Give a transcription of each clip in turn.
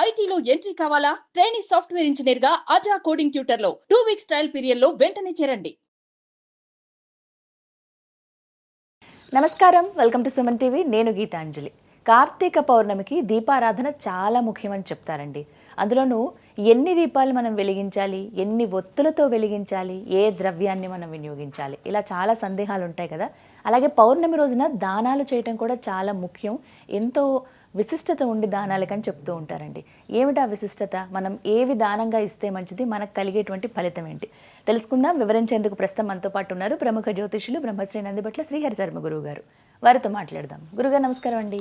ఐటీలో ఎంట్రీ కావాలా? Trainee software engineer గా అజా కోడింగ్ ట్యూటర్ లో 2 వీక్స్ ట్రయల్ పీరియడ్ లో వెంటనే చేరండి. నమస్కారం, వెల్కమ్ టు సుమన్ టీవీ. నేను గీతాంజలి. కార్తీక పౌర్ణమికి దీపారాధన చాలా ముఖ్యమని చెప్తారండి. అందులోనూ ఎన్ని దీపాలు మనం వెలిగించాలి, ఎన్ని ఒత్తులతో వెలిగించాలి, ఏ ద్రవ్యాన్ని మనం వినియోగించాలి, ఇలా చాలా సందేహాలు ఉంటాయి కదా. అలాగే పౌర్ణమి రోజున దానాలు చేయటం కూడా చాలా ముఖ్యం. ఎంతో విశిష్టత ఉండి దానాలకని చెప్తూ ఉంటారండి. ఏమిటా విశిష్టత? మనం ఏవి దానంగా ఇస్తే మంచిది, మనకు కలిగేటువంటి ఫలితం ఏంటి తెలుసుకుందాం. వివరించేందుకు ప్రస్తుతం మనతో పాటు ఉన్నారు ప్రముఖ జ్యోతిషులు బ్రహ్మశ్రీ నందిబట్ల శ్రీహరి శర్మ గురువు గారు. వారితో మాట్లాడదాం. గురుగారు నమస్కారం అండి.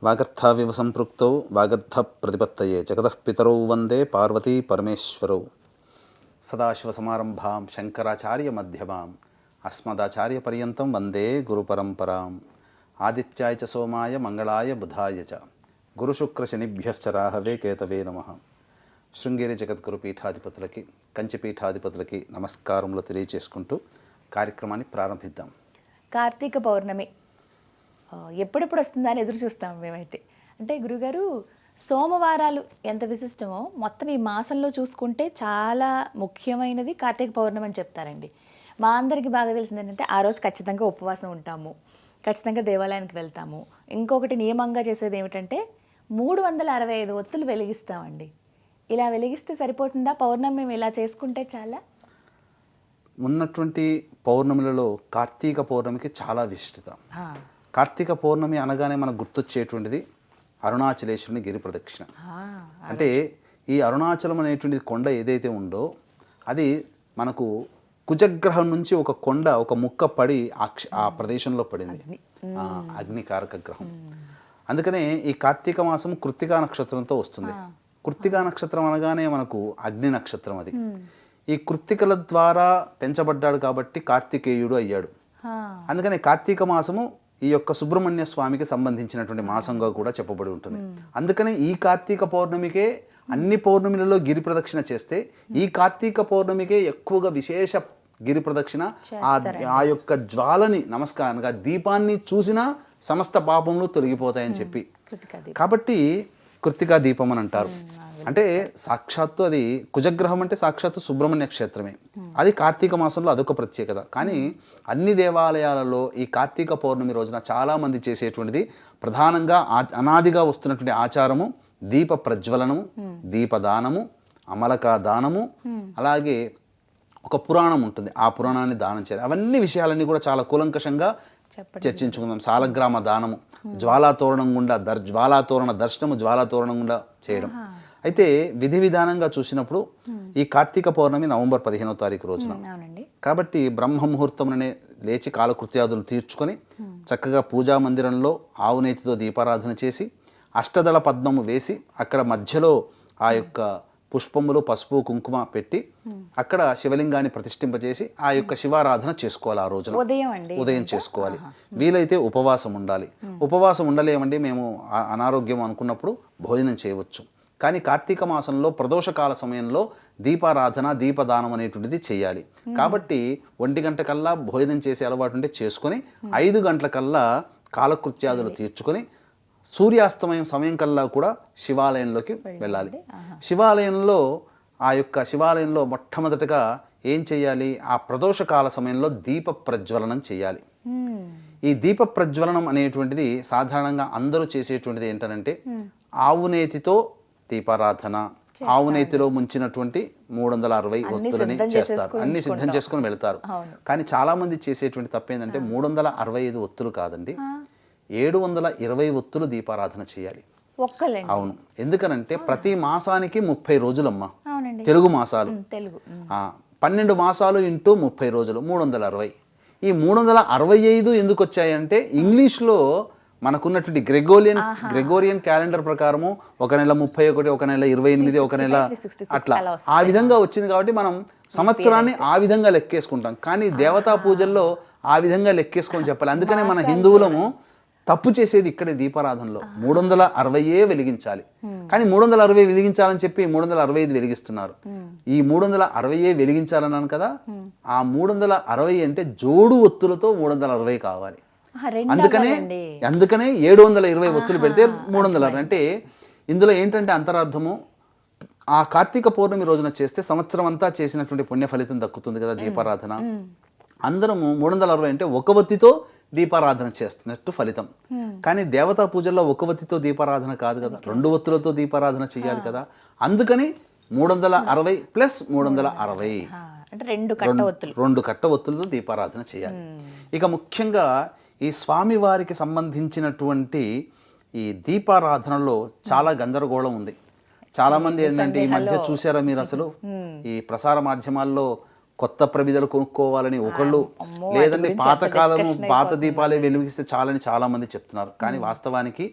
వాగర్థావివ సంపృక్తౌ వాగర్థ ప్రతిపత్తయే జగతః పితరౌ వందే పార్వతీ పరమేశ్వరౌ. సదాశివసమారంభాం శంకరాచార్య మధ్యమాం అస్మదాచార్య పర్యంతం వందే గురుపరంపరాం. ఆదిత్యాయ చ సోమాయ మంగళాయ బుధాయ చ గురుశుక్రశనిభ్యశ్చ రాహవే కేతవే నమః. శృంగేరి జగద్గురు పీఠాధిపతులకి, కంచి పీఠాధిపతులకి నమస్కారములు తెలియచేసుకుంటూ కార్యక్రమాన్ని ప్రారంభిద్దాం. కార్తీక పౌర్ణమి ఎప్పుడెప్పుడు వస్తుందా అని ఎదురు చూస్తాం మేమైతే. అంటే గురుగారు, సోమవారాలు ఎంత విశిష్టమో మొత్తం ఈ మాసంలో చూసుకుంటే చాలా ముఖ్యమైనది కార్తీక పౌర్ణమి అని చెప్తారండి. మా అందరికీ బాగా తెలిసింది ఏంటంటే ఆ రోజు ఖచ్చితంగా ఉపవాసం ఉంటాము, ఖచ్చితంగా దేవాలయానికి వెళ్తాము. ఇంకొకటి నియమంగా చేసేది ఏమిటంటే 365 ఒత్తులు వెలిగిస్తామండి. ఇలా వెలిగిస్తే సరిపోతుందా? పౌర్ణమి మేము ఇలా చేసుకుంటే చాలా? ఉన్నటువంటి పౌర్ణములలో కార్తీక పౌర్ణమికి చాలా విశిష్టత. కార్తీక పౌర్ణమి అనగానే మనకు గుర్తొచ్చేటువంటిది అరుణాచలేశ్వరుని గిరి ప్రదక్షిణ. అంటే ఈ అరుణాచలం అనేటువంటిది కొండ ఏదైతే ఉందో అది మనకు కుజగ్రహం నుంచి ఒక కొండ, ఒక ముక్క పడి ఆ ప్రదేశంలో పడింది, అగ్నికారక గ్రహం. అందుకనే ఈ కార్తీక మాసం కృత్తికా నక్షత్రంతో వస్తుంది. కృత్తికా నక్షత్రం అనగానే మనకు అగ్ని నక్షత్రం. అది ఈ కృత్తికల ద్వారా పెంచబడ్డాడు కాబట్టి కార్తికేయుడు అయ్యాడు. అందుకని కార్తీక మాసము ఈ యొక్క సుబ్రహ్మణ్య స్వామికి సంబంధించినటువంటి మాసంగా కూడా చెప్పబడి ఉంటుంది. అందుకనే ఈ కార్తీక పౌర్ణమికే అన్ని పౌర్ణమిలలో గిరి ప్రదక్షిణ చేస్తే ఈ కార్తీక పౌర్ణమికే ఎక్కువగా విశేష గిరి ప్రదక్షిణ. ఆ యొక్క జ్వాలని నమస్కారంగా దీపాన్ని చూసినా సమస్త పాపములు తొలగిపోతాయని చెప్పి కాబట్టి కృత్తికా దీపం అని అంటారు. అంటే సాక్షాత్తు అది కుజగ్రహం అంటే సాక్షాత్తు సుబ్రహ్మణ్య క్షేత్రమే. అది కార్తీక మాసంలో అదొక ప్రత్యేకత. కానీ అన్ని దేవాలయాలలో ఈ కార్తీక పౌర్ణమి రోజున చాలామంది చేసేటువంటిది ప్రధానంగా అనాదిగా వస్తున్నటువంటి ఆచారము దీప ప్రజ్వలనము, దీపదానము, అమలకా దానము, అలాగే ఒక పురాణం ఉంటుంది, ఆ పురాణాన్ని దానం చేయాలి. అవన్నీ విషయాలన్నీ కూడా చాలా కూలంకషంగా చర్చించుకుందాం. సాలగ్రామ దానము, జ్వాలాతోరణం గుండా జ్వాలాతోరణ దర్శనము, జ్వాలాతోరణం గుండా చేయడం. అయితే విధి విధానంగా చూసినప్పుడు ఈ కార్తీక పౌర్ణమి నవంబర్ 15వ తారీఖు రోజున కాబట్టి బ్రహ్మ ముహూర్తంలోనే లేచి కాలకృత్యాదులు తీర్చుకొని చక్కగా పూజా మందిరంలో ఆవు నేతితో దీపారాధన చేసి అష్టదళ పద్మము వేసి అక్కడ మధ్యలో ఆ యొక్క పుష్పములు, పసుపు, కుంకుమ పెట్టి అక్కడ శివలింగాన్ని ప్రతిష్ఠింపజేసి ఆ యొక్క శివారాధన చేసుకోవాలి. ఆ రోజున ఉదయం చేసుకోవాలి. వీలైతే ఉపవాసం ఉండాలి. ఉపవాసం ఉండలేమండి, మేము అనారోగ్యం అనుకున్నప్పుడు భోజనం చేయవచ్చు. కానీ కార్తీక మాసంలో ప్రదోషకాల సమయంలో దీపారాధన, దీపదానం అనేటువంటిది చేయాలి. కాబట్టి 1 గంట కల్లా భోజనం చేసే అలవాటు ఉంటే చేసుకొని 5 గంటల కల్లా కాలకృత్యాదులు తీర్చుకొని సూర్యాస్తమయం సమయం కల్లా కూడా శివాలయంలోకి వెళ్ళాలి. శివాలయంలో మొట్టమొదటిగా ఏం చేయాలి? ఆ ప్రదోషకాల సమయంలో దీప ప్రజ్వలనం చేయాలి. ఈ దీప ప్రజ్వలనం అనేటువంటిది సాధారణంగా అందరూ చేసేటువంటిది ఏంటంటే ఆవు నేతితో దీపారాధన, ఆవు నేతిలో ముంచినటువంటి 360 ఒత్తులని చేస్తారు. అన్ని సిద్ధం చేసుకుని వెళ్తారు. కానీ చాలా మంది చేసేటువంటి తప్పేంటంటే 365 ఒత్తులు కాదండి, 720 ఒత్తులు దీపారాధన చేయాలి. అవును. ఎందుకనంటే ప్రతి మాసానికి 30 రోజులమ్మా, తెలుగు మాసాలు 12 మాసాలు ఇంటూ 30 రోజులు 360. ఈ 365 ఎందుకు వచ్చాయంటే ఇంగ్లీష్లో మనకున్నటువంటి గ్రెగోరియన్ క్యాలెండర్ ప్రకారము ఒక నెల 31, ఒక నెల 28, ఒక నెల అట్లా ఆ విధంగా వచ్చింది. కాబట్టి మనం సంవత్సరాన్ని ఆ విధంగా లెక్కేసుకుంటాం. కానీ దేవతా పూజల్లో ఆ విధంగా లెక్కేసుకొని చెప్పాలి. అందుకనే మన హిందువులము తప్పు చేసేది ఇక్కడే దీపారాధనలో 360 వెలిగించాలి. కానీ 360 వెలిగించాలని చెప్పి 365 వెలిగిస్తున్నారు. ఈ 360 వెలిగించాలన్నాను కదా, ఆ 360 అంటే జోడు ఒత్తులతో 360 కావాలి. అందుకనే 720 ఒత్తులు పెడితే 360. అంటే ఇందులో ఏంటంటే అంతరార్థము, ఆ కార్తీక పౌర్ణమి రోజున చేస్తే సంవత్సరం అంతా చేసినటువంటి పుణ్య ఫలితం దక్కుతుంది కదా దీపారాధన. అందరము 360 అంటే ఒక ఒత్తితో దీపారాధన చేస్తున్నట్టు ఫలితం. కానీ దేవతా పూజల్లో ఒక ఒత్తితో దీపారాధన కాదు కదా, 2 ఒత్తులతో దీపారాధన చేయాలి కదా. అందుకని 360 ప్లస్ 360 అంటే 2 కట్ట ఒత్తులతో దీపారాధన చేయాలి. ఇక ముఖ్యంగా ఈ స్వామి వారికి సంబంధించినటువంటి ఈ దీపారాధనలో చాలా గందరగోళం ఉంది. చాలా మంది ఏంటంటే ఈ మధ్య చూసారా మీరు, అసలు ఈ ప్రసార మాధ్యమాల్లో కొత్త ప్రమిదలు కొనుక్కోవాలని ఒకళ్ళు, లేదంటే పాత దీపాలే వెలిగిస్తే చాలని చాలా మంది చెప్తున్నారు. కానీ వాస్తవానికి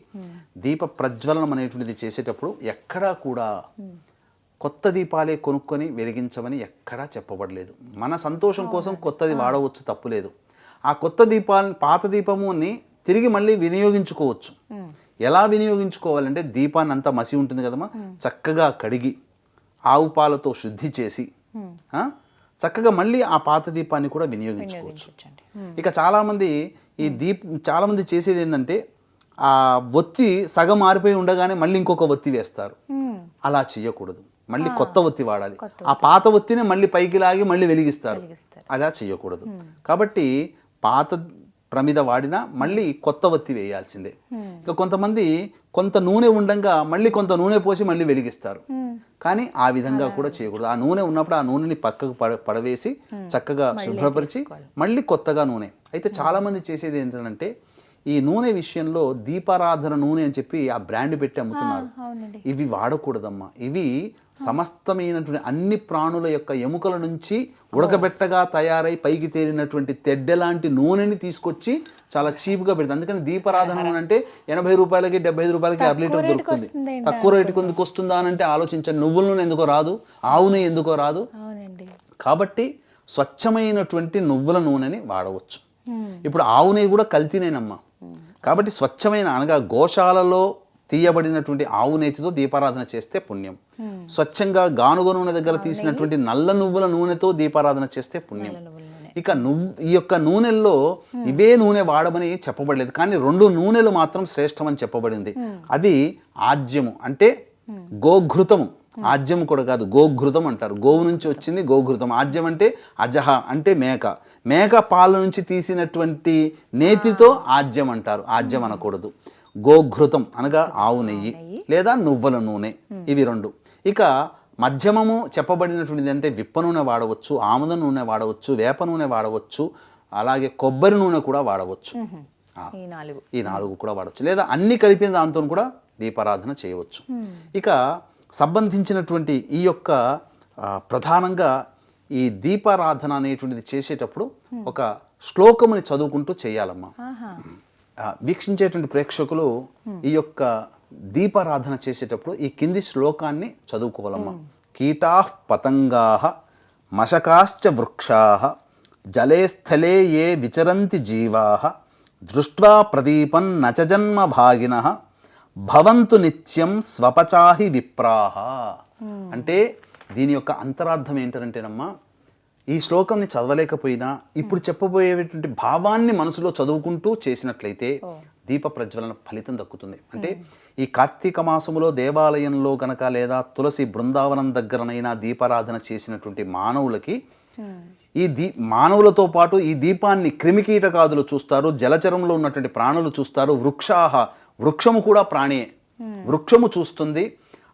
దీప ప్రజ్వలనం అనేటువంటిది చేసేటప్పుడు ఎక్కడా కూడా కొత్త దీపాలే కొనుక్కొని వెలిగించమని ఎక్కడా చెప్పబడలేదు. మన సంతోషం కోసం కొత్తది వాడవచ్చు, తప్పులేదు. ఆ కొత్త దీపాలని, పాత దీపముని తిరిగి మళ్ళీ వినియోగించుకోవచ్చు. ఎలా వినియోగించుకోవాలంటే దీపాన్ని అంతా మసి ఉంటుంది కదమ్మా, చక్కగా కడిగి ఆవు పాలతో శుద్ధి చేసి చక్కగా మళ్ళీ ఆ పాత దీపాన్ని కూడా వినియోగించుకోవచ్చు. ఇక చాలామంది చాలామంది చేసేది ఏంటంటే ఆ ఒత్తి సగం మారిపోయి ఉండగానే మళ్ళీ ఇంకొక ఒత్తి వేస్తారు. అలా చేయకూడదు, మళ్ళీ కొత్త ఒత్తి వాడాలి. ఆ పాత ఒత్తిని మళ్ళీ పైకి లాగి మళ్ళీ వెలిగిస్తారు, అలా చేయకూడదు. కాబట్టి పాత ప్రమిద వాడినా మళ్ళీ కొత్త ఒత్తి వేయాల్సిందే. ఇక కొంతమంది కొంత నూనె ఉండంగా మళ్ళీ కొంత నూనె పోసి మళ్ళీ వెలిగిస్తారు. కానీ ఆ విధంగా కూడా చేయకూడదు. ఆ నూనె ఉన్నప్పుడు ఆ నూనెని పక్కకు పడవేసి చక్కగా శుభ్రపరిచి మళ్ళీ కొత్తగా నూనె. అయితే చాలామంది చేసేది ఏంటంటే ఈ నూనె విషయంలో దీపారాధన నూనె అని చెప్పి ఆ బ్రాండ్ పెట్టి అమ్ముతున్నారు. ఇవి వాడకూడదమ్మా. ఇవి సమస్తమైనటువంటి అన్ని ప్రాణుల యొక్క ఎముకల నుంచి ఉడకబెట్టగా తయారై పైకి తేలినటువంటి తెడ్డెలాంటి నూనెని తీసుకొచ్చి చాలా చీప్గా పెడతారు. అందుకని దీపారాధన నూనె అంటే 80 రూపాయలకి 75 రూపాయలకి 1 లీటర్ దొరుకుతుంది. తక్కువ రేటుకి ఎందుకు వస్తుందా అని అంటే ఆలోచించండి. నువ్వుల నూనె ఎందుకో రాదు, ఆవు నూనె ఎందుకో రాదు. కాబట్టి స్వచ్ఛమైనటువంటి నువ్వుల నూనెని వాడవచ్చు. ఇప్పుడు ఆవు నెయ్యి కూడా కల్తీనేనమ్మా. కాబట్టి స్వచ్ఛమైన అనగా గోశాలలో తీయబడినటువంటి ఆవు నేతితో దీపారాధన చేస్తే పుణ్యం. స్వచ్ఛంగా గానుగ నూనె దగ్గర తీసినటువంటి నల్ల నువ్వుల నూనెతో దీపారాధన చేస్తే పుణ్యం. ఇక ఈ యొక్క నూనెల్లో ఇవే నూనె వాడమని చెప్పబడలేదు, కానీ 2 నూనెలు మాత్రం శ్రేష్టమని చెప్పబడింది. అది ఆజ్యము అంటే గోఘృతము, ఆజ్యము కూడా కాదు, గోఘృతం అంటారు. గోవు నుంచి వచ్చింది గోఘృతం. ఆజ్యం అంటే అజహ అంటే మేక పాల నుంచి తీసినటువంటి నేతితో ఆజ్యం అంటారు. ఆజ్యం అనకూడదు. గోఘృతం అనగా ఆవు నెయ్యి లేదా నువ్వుల నూనె, ఇవి 2. ఇక మధ్యమము చెప్పబడినటువంటిది అంటే విప్ప నూనె వాడవచ్చు, ఆముద నూనె వాడవచ్చు, వేప నూనె వాడవచ్చు, అలాగే కొబ్బరి నూనె కూడా వాడవచ్చు. ఈ 4 కూడా వాడవచ్చు, లేదా అన్ని కలిపిన దాంతో కూడా దీపారాధన చేయవచ్చు. ఇక సంబంధించినటువంటి ఈ యొక్క ప్రధానంగా ఈ దీపారాధన అనేటువంటిది చేసేటప్పుడు ఒక శ్లోకముని చదువుకుంటూ చేయాలమ్మా. వీక్షించేటువంటి ప్రేక్షకులు ఈ యొక్క దీపారాధన చేసేటప్పుడు ఈ కింది శ్లోకాన్ని చదువుకోవాలమ్మా. కీటాః పతంగాః మశకాశ్చ వృక్షాః జలే స్థలే ఏ విచరంతి జీవాః దృష్ట్వా ప్రదీపం నచ జన్మ భాగినః భవంతు నిత్యం స్వపచాహి విప్రాహ. అంటే దీని యొక్క అంతరార్థం ఏంటంటేనమ్మా, ఈ శ్లోకంని చదవలేకపోయినా ఇప్పుడు చెప్పబోయేటువంటి భావాన్ని మనసులో చదువుకుంటూ చేసినట్లయితే దీప ప్రజ్వలన ఫలితం దక్కుతుంది. అంటే ఈ కార్తీక మాసములో దేవాలయంలో గనక లేదా తులసి బృందావనం దగ్గరనైనా దీపారాధన చేసినటువంటి మానవులకి ఈ మానవులతో పాటు ఈ దీపాన్ని క్రిమికీటకాదులు చూస్తారు, జలచరంలో ఉన్నటువంటి ప్రాణులు చూస్తారు, వృక్షము కూడా ప్రాణియే, వృక్షము చూస్తుంది.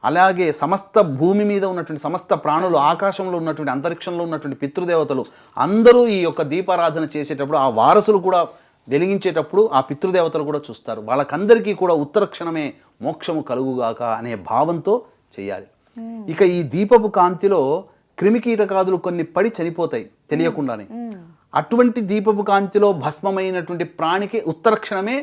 అలాగే సమస్త భూమి మీద ఉన్నటువంటి సమస్త ప్రాణులు, ఆకాశంలో ఉన్నటువంటి అంతరిక్షంలో ఉన్నటువంటి పితృదేవతలు అందరూ ఈ యొక్క దీపారాధన చేసేటప్పుడు, ఆ వారసులు కూడా వెలిగించేటప్పుడు ఆ పితృదేవతలు కూడా చూస్తారు. వాళ్ళకందరికీ కూడా ఉత్తర క్షణమే మోక్షము కలుగుగాక అనే భావంతో చేయాలి. ఇక ఈ దీపపు కాంతిలో క్రిమికీటకాదులు కొన్ని పడి చనిపోతాయి తెలియకుండానే. అటువంటి దీపపు కాంతిలో భస్మమైనటువంటి ప్రాణికి ఉత్తర క్షణమే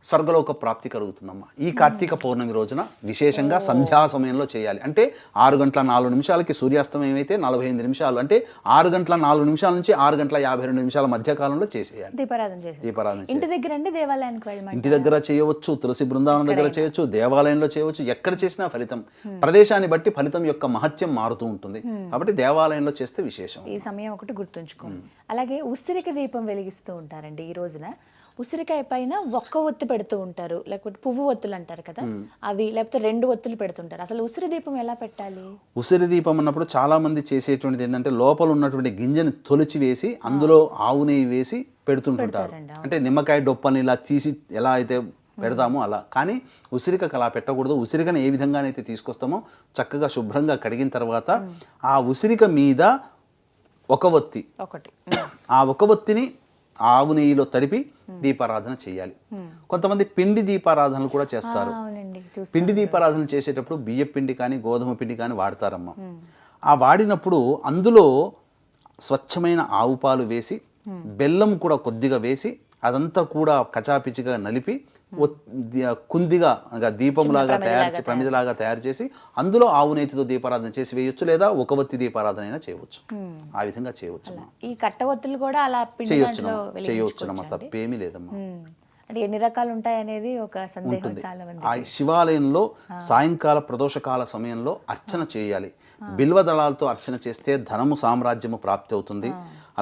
స్వర్గలోక ప్రాప్తి కలుగుతుందమ్మా. ఈ కార్తీక పౌర్ణమి రోజున విశేషంగా సంధ్యా సమయంలో చేయాలి. అంటే 6:04 సూర్యాస్తమయం అయితే 45 నిమిషాలు, అంటే 6:04 నుంచి 6:52 మధ్య కాలంలో చేసేయాలి దీపారాధన. ఇంటి దగ్గర అండి, దేవాలయానికి వెళ్ళి ఇంటి దగ్గర చేయవచ్చు, తులసి బృందావనం దగ్గర చేయవచ్చు, దేవాలయంలో చేయవచ్చు, ఎక్కడ చేసినా ఫలితం ప్రదేశాన్ని బట్టి ఫలితం యొక్క మహత్యం మారుతూ ఉంటుంది. కాబట్టి దేవాలయంలో చేస్తే విశేషం. ఈ సమయం ఒకటి గుర్తుంచుకోండి. అలాగే ఉసిరిక దీపం వెలిగిస్తూ ఉంటారండి ఈ రోజున. ఉసిరికాయ పైన ఒక్క ఒత్తి పెడుతూ ఉంటారు, లేకపోతే పువ్వు ఒత్తులు అంటారు కదా అవి, లేకపోతే 2 ఒత్తులు పెడుతుంటారు. అసలు ఉసిరి దీపం ఎలా పెట్టాలి? ఉసిరి దీపం అన్నప్పుడు చాలా మంది చేసేటువంటిది ఏంటంటే లోపల ఉన్నటువంటి గింజని తొలిచి వేసి అందులో ఆవు నెయ్యి వేసి పెడుతుంటుంటారు. అంటే నిమ్మకాయ డొప్పని ఇలా తీసి ఎలా అయితే పెడతామో అలా. కానీ ఉసిరికకు అలా పెట్టకూడదు. ఉసిరికను ఏ విధంగానైతే తీసుకొస్తామో చక్కగా శుభ్రంగా కడిగిన తర్వాత ఆ ఉసిరిక మీద ఒక ఒత్తి, ఆ ఒక ఒత్తిని ఆవు నెయ్యిలో తడిపి దీపారాధన చేయాలి. కొంతమంది పిండి దీపారాధనలు కూడా చేస్తారు. పిండి దీపారాధన చేసేటప్పుడు బియ్య పిండి కానీ గోధుమ పిండి కానీ వాడతారమ్మా. ఆ వాడినప్పుడు అందులో స్వచ్ఛమైన ఆవు పాలు వేసి బెల్లం కూడా కొద్దిగా వేసి అదంతా కూడా కచాపిచిగా నలిపి కుందిగా దీపంలాగా తయారు చేసి ప్రమిదలాగా తయారు చేసి అందులో ఆవు నెయ్యితో దీపారాధన చేసి వేయొచ్చు, లేదా ఒక ఒత్తి దీపారాధన అయినా చేయవచ్చు. ఆ విధంగా చేయవచ్చు. ఈ కట్ట ఒత్తులు కూడా అలా చేయవచ్చునమ్మా, తప్పేమీ లేదమ్మా. అంటే ఎన్ని రకాలు ఉంటాయి అనేది ఒక సందేహం చాలా మంది. ఆ శివాలయంలో సాయంకాల ప్రదోషకాల సమయంలో అర్చన చేయాలి. బిల్వ దళాలతో అర్చన చేస్తే ధనము సామ్రాజ్యము ప్రాప్తి అవుతుంది.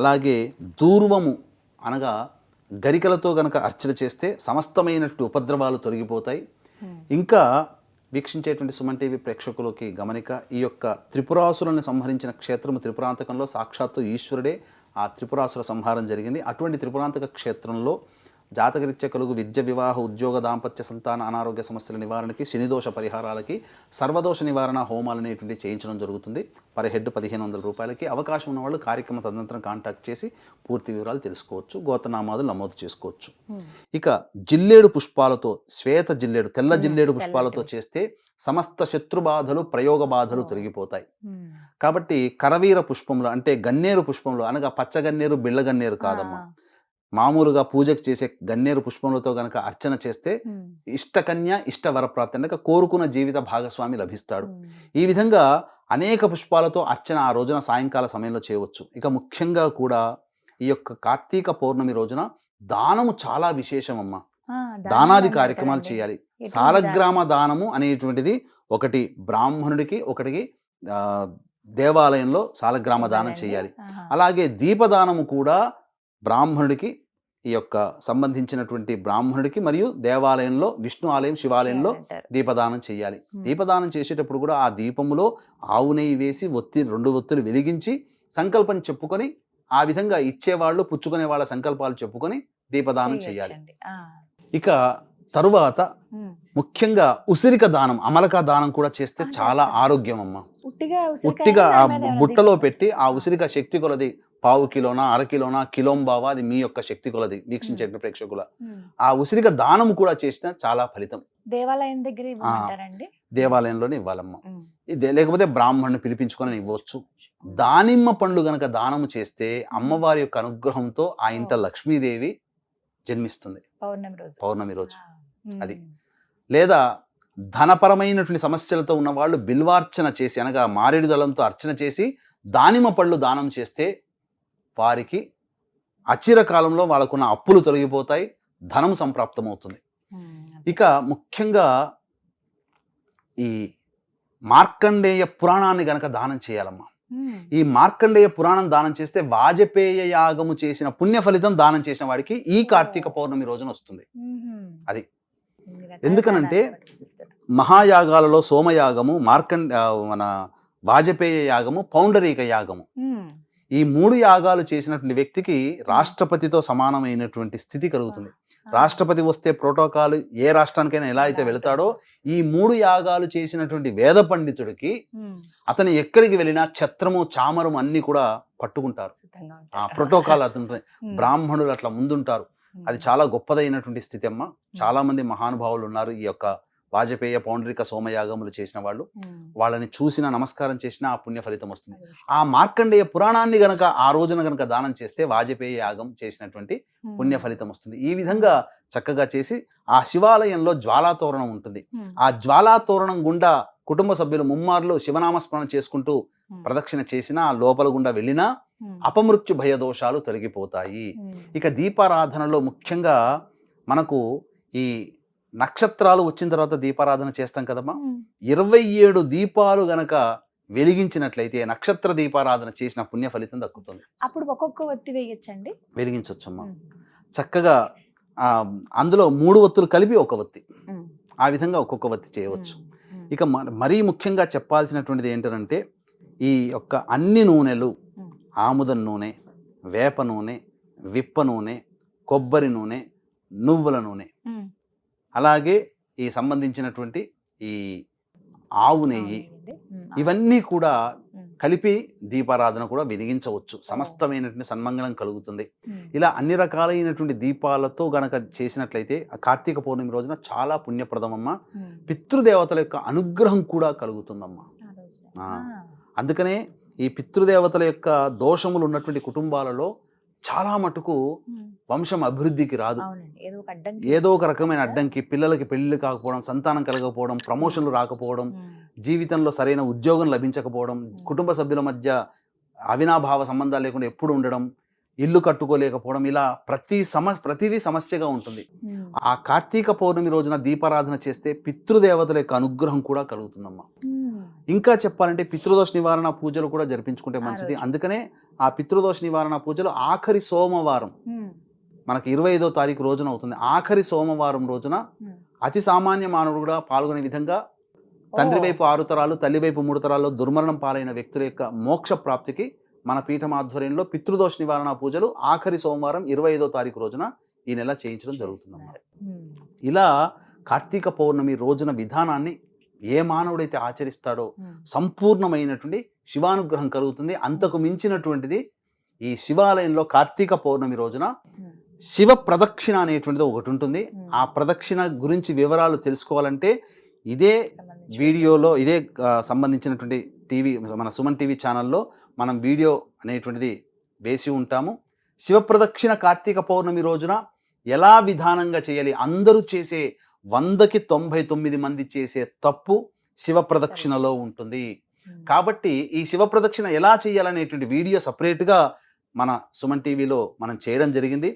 అలాగే దూర్వము అనగా గరికలతో గనక అర్చన చేస్తే సమస్తమైనటువంటి ఉపద్రవాలు తొలగిపోతాయి. ఇంకా వీక్షించేటువంటి సుమన్ టీవీ ప్రేక్షకులకి గమనిక, ఈ యొక్క త్రిపురాసురులను సంహరించిన క్షేత్రము త్రిపురాంతకంలో సాక్షాత్తు ఈశ్వరుడే ఆ త్రిపురాసుర సంహారం జరిగింది. అటువంటి త్రిపురాంతక క్షేత్రంలో జాతకరీత్యా కలుగు విద్య, వివాహ, ఉద్యోగ, దాంపత్య, సంతాన, అనారోగ్య సమస్యల నివారణకి, శనిదోష పరిహారాలకి సర్వదోష నివారణ హోమాలు అనేటువంటి చేయించడం జరుగుతుంది. పర్ హెడ్ 1500 రూపాయలకి. అవకాశం ఉన్న వాళ్ళు కార్యక్రమ తదనంతరం కాంటాక్ట్ చేసి పూర్తి వివరాలు తెలుసుకోవచ్చు, గోత్రనామాదులు నమోదు చేసుకోవచ్చు. ఇక జిల్లేడు పుష్పాలతో, శ్వేత జిల్లేడు, తెల్ల జిల్లేడు పుష్పాలతో చేస్తే సమస్త శత్రుబాధలు, ప్రయోగ బాధలు తొలగిపోతాయి. కాబట్టి కరవీర పుష్పంలో అంటే గన్నేరు పుష్పంలో అనగా పచ్చగన్నేరు, బిళ్ళగన్నేరు కాదమ్మా, మామూలుగా పూజకు చేసే గన్నేరు పుష్పములతో గనక అర్చన చేస్తే ఇష్టకన్య, ఇష్ట వరప్రాప్తి అంటే కోరుకున్న జీవిత భాగస్వామి లభిస్తాడు. ఈ విధంగా అనేక పుష్పాలతో అర్చన ఆ రోజున సాయంకాల సమయంలో చేయవచ్చు. ఇక ముఖ్యంగా కూడా ఈ యొక్క కార్తీక పౌర్ణమి రోజున దానము చాలా విశేషమమ్మా. దానాది కార్యక్రమాలు చేయాలి. సాలగ్రామ దానము అనేటువంటిది ఒకటి బ్రాహ్మణుడికి, ఒకటికి దేవాలయంలో సాలగ్రామ దానం చేయాలి. అలాగే దీపదానము కూడా బ్రాహ్మణుడికి, ఈ యొక్క సంబంధించినటువంటి బ్రాహ్మణుడికి మరియు దేవాలయంలో విష్ణు ఆలయం, శివాలయంలో దీపదానం చేయాలి. దీపదానం చేసేటప్పుడు కూడా ఆ దీపములో ఆవు నెయ్యి వేసి ఒత్తి 2 ఒత్తులు వెలిగించి సంకల్పం చెప్పుకొని ఆ విధంగా ఇచ్చేవాళ్ళు పుచ్చుకునే వాళ్ళ సంకల్పాలు చెప్పుకొని దీపదానం చేయాలి. ఇక తరువాత ముఖ్యంగా ఉసిరిక దానం, అమలక దానం కూడా చేస్తే చాలా ఆరోగ్యం అమ్మ. ఉట్టిగా ఆ బుట్టలో పెట్టి ఆ ఉసిరిక శక్తి కొలది 1/4 కిలోనా, 1/2 కిలోనా, కిలోంబావా, అది మీ యొక్క శక్తి కొలది వీక్షించే ప్రేక్షకుల. ఆ ఉసిరిక దానం కూడా చేసిన చాలా ఫలితం. దేవాలయం దగ్గర ఇవ్వమంటారండి? దేవాలయంలోనే ఇవ్వాలమ్మా. లేకపోతే బ్రాహ్మణుని పిలిపించుకొని ఇవ్వచ్చు. దానిమ్మ పండ్లు గనక దానము చేస్తే అమ్మవారి యొక్క అనుగ్రహంతో ఆ ఇంట లక్ష్మీదేవి జన్మిస్తుంది పౌర్ణమి రోజు. అది లేదా ధనపరమైనటువంటి సమస్యలతో ఉన్న వాళ్ళు బిల్వార్చన చేసి అనగా మారేడు దళంతో అర్చన చేసి దానిమ్మ పళ్ళు దానం చేస్తే వారికి అచిరకాలంలో వాళ్ళకున్న అప్పులు తొలగిపోతాయి, ధనం సంప్రాప్తమవుతుంది. ఇక ముఖ్యంగా ఈ మార్కండేయ పురాణాన్ని గనక దానం చేయాలమ్మా. ఈ మార్కండేయ పురాణం దానం చేస్తే వాజపేయ యాగము చేసిన పుణ్య ఫలితం దానం చేసిన వాడికి ఈ కార్తీక పౌర్ణమి రోజున వస్తుంది. అది ఎందుకనంటే మహాయాగాలలో సోమయాగము, మన వాజపేయ యాగము, పౌండరీక యాగము, ఈ 3 యాగాలు చేసినటువంటి వ్యక్తికి రాష్ట్రపతితో సమానమైనటువంటి స్థితి కలుగుతుంది. రాష్ట్రపతి వస్తే ప్రోటోకాల్ ఏ రాష్ట్రానికైనా ఎలా అయితే వెళతాడో, ఈ 3 యాగాలు చేసినటువంటి వేద పండితుడికి అతను ఎక్కడికి వెళ్ళినా ఛత్రము, చామరము అన్ని కూడా పట్టుకుంటారు. ఆ ప్రోటోకాల్ అతను, బ్రాహ్మణులు అట్లా ముందుంటారు. అది చాలా గొప్పదైనటువంటి స్థితి అమ్మ. చాలా మంది మహానుభావులు ఉన్నారు ఈ యొక్క వాజపేయ, పౌండరిక, సోమయాగములు చేసిన వాళ్ళు. వాళ్ళని చూసిన నమస్కారం చేసినా ఆ పుణ్య ఫలితం వస్తుంది. ఆ మార్కండేయ పురాణాన్ని గనక ఆ రోజున గనక దానం చేస్తే వాజపేయ యాగం చేసినటువంటి పుణ్య ఫలితం వస్తుంది. ఈ విధంగా చక్కగా చేసి ఆ శివాలయంలో జ్వాలాతోరణం ఉంటుంది. ఆ జ్వాలాతోరణం గుండా కుటుంబ సభ్యులు ముమ్మార్లు శివనామస్మరణ చేసుకుంటూ ప్రదక్షిణ చేసినా, లోపల గుండా వెళ్ళినా అపమృత్యు భయదోషాలు తొలగిపోతాయి. ఇక దీపారాధనలో ముఖ్యంగా మనకు ఈ నక్షత్రాలు వచ్చిన తర్వాత దీపారాధన చేస్తాం కదమ్మా. 27 దీపాలు గనక వెలిగించినట్లయితే నక్షత్ర దీపారాధన చేసిన పుణ్య ఫలితం దక్కుతుంది. అప్పుడు ఒక్కొక్క ఒత్తి వేయొచ్చండి? వెలిగించవచ్చమ్మా. చక్కగా అందులో 3 ఒత్తులు కలిపి ఒక ఒత్తి, ఆ విధంగా ఒక్కొక్క ఒత్తి చేయవచ్చు. ఇక మరీ ముఖ్యంగా చెప్పాల్సినటువంటిది ఏంటంటే ఈ యొక్క అన్ని నూనెలు, ఆముదం నూనె, వేప నూనె, విప్ప నూనె, కొబ్బరి నూనె, నువ్వుల నూనె, అలాగే ఈ సంబంధించినటువంటి ఈ ఆవు నెయ్యి, ఇవన్నీ కూడా కలిపి దీపారాధన కూడా వెలిగించవచ్చు. సమస్తమైనటువంటి సన్మంగళం కలుగుతుంది. ఇలా అన్ని రకాలైనటువంటి దీపాలతో గనక చేసినట్లయితే ఆ కార్తీక పౌర్ణమి రోజున చాలా పుణ్యప్రదమమ్మ. పితృదేవతల యొక్క అనుగ్రహం కూడా కలుగుతుందమ్మా. అందుకనే ఈ పితృదేవతల యొక్క దోషములు ఉన్నటువంటి కుటుంబాలలో చాలా మటుకు వంశం అభివృద్ధికి రాదు. ఏదో ఒక రకమైన అడ్డంకి, పిల్లలకి పెళ్లి కాకపోవడం, సంతానం కలగకపోవడం, ప్రమోషన్లు రాకపోవడం, జీవితంలో సరైన ఉద్యోగం లభించకపోవడం, కుటుంబ సభ్యుల మధ్య అవినాభావ సంబంధాలు లేకుండా ఎప్పుడు ఉండడం, ఇల్లు కట్టుకోలేకపోవడం, ఇలా ప్రతిదీ సమస్యగా ఉంటుంది. ఆ కార్తీక పౌర్ణమి రోజున దీపారాధన చేస్తే పితృదేవతల యొక్క అనుగ్రహం కూడా కలుగుతుందమ్మా. ఇంకా చెప్పాలంటే పితృదోష నివారణ పూజలు కూడా జరిపించుకుంటే మంచిది. అందుకనే ఆ పితృదోష నివారణ పూజలు ఆఖరి సోమవారం, మనకి 25వ తారీఖు రోజున అవుతుంది. ఆఖరి సోమవారం రోజున అతి సామాన్య మానవుడు కూడా పాల్గొనే విధంగా తండ్రి వైపు 6 తరాలు, తల్లి వైపు 3 తరాల్లో దుర్మరణం పాలైన వ్యక్తుల యొక్క మోక్ష ప్రాప్తికి మన పీఠం ఆధ్వర్యంలో పితృదోష నివారణ పూజలు ఆఖరి సోమవారం 25వ తారీఖు రోజున ఈ నెల చేయించడం జరుగుతుందన్నమాట. ఇలా కార్తీక పౌర్ణమి రోజున విధానాన్ని ఏ మానవుడైతే ఆచరిస్తాడో సంపూర్ణమైనటువంటి శివానుగ్రహం కలుగుతుంది. అంతకు మించినటువంటిది ఈ శివాలయంలో కార్తీక పౌర్ణమి రోజున శివ ప్రదక్షిణ అనేటువంటిది ఒకటి ఉంటుంది. ఆ ప్రదక్షిణ గురించి వివరాలు తెలుసుకోవాలంటే ఇదే వీడియోలో, ఇదే సంబంధించినటువంటి టీవీ, మన సుమన్ టీవీ ఛానల్లో మనం వీడియో అనేటువంటిది వేసి ఉంటాము. శివ ప్రదక్షిణ కార్తీక పౌర్ణమి రోజున ఎలా విధానంగా చేయాలి, అందరూ చేసే 100కి 99 మంది చేసే తప్పు శివ ప్రదక్షిణలో ఉంటుంది. కాబట్టి ఈ శివ ప్రదక్షిణ ఎలా చేయాలనేటువంటి వీడియో సపరేట్గా మన సుమన్ టీవీలో మనం చేయడం జరిగింది.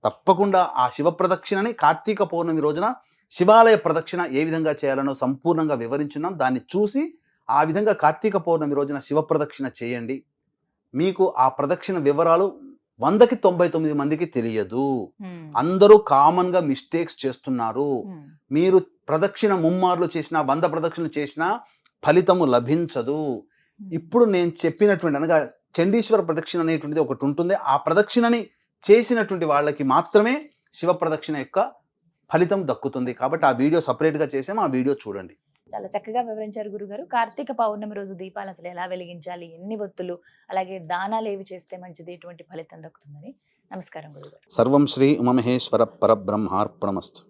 తప్పకుండా ఆ శివ ప్రదక్షిణని కార్తీక పౌర్ణమి రోజున శివాలయ ప్రదక్షిణ ఏ విధంగా చేయాలనో సంపూర్ణంగా వివరించున్నాం. దాన్ని చూసి ఆ విధంగా కార్తీక పౌర్ణమి రోజున శివ ప్రదక్షిణ చేయండి. మీకు ఆ ప్రదక్షిణ వివరాలు 100కి 99 మందికి తెలియదు. అందరూ కామన్ గా మిస్టేక్స్ చేస్తున్నారు. మీరు ప్రదక్షిణ ముమ్మార్లు చేసినా, 100 ప్రదక్షిణలు చేసినా ఫలితము లభించదు. ఇప్పుడు నేను చెప్పినటువంటి అనగా చండీశ్వర ప్రదక్షిణ అనేటువంటిది ఒకటి ఉంటుంది. ఆ ప్రదక్షిణని చేసినటువంటి వాళ్ళకి మాత్రమే శివ ప్రదక్షిణ యొక్క ఫలితం దక్కుతుంది. కాబట్టి ఆ వీడియో సపరేట్గా చేసాము, ఆ వీడియో చూడండి. చాలా చక్కగా వివరించారు గురుగారు. కార్తీక పౌర్ణమి రోజు దీపాలు అసలు ఎలా వెలిగించాలి, ఎన్ని ఒత్తులు, అలాగే దానాలు ఏవి చేస్తే మంచిది, ఎటువంటి ఫలితం దక్కుతుందని. నమస్కారం గురుగారు. సర్వం శ్రీ ఉమామహేశ్వర పరబ్రహ్మార్పణమస్తు.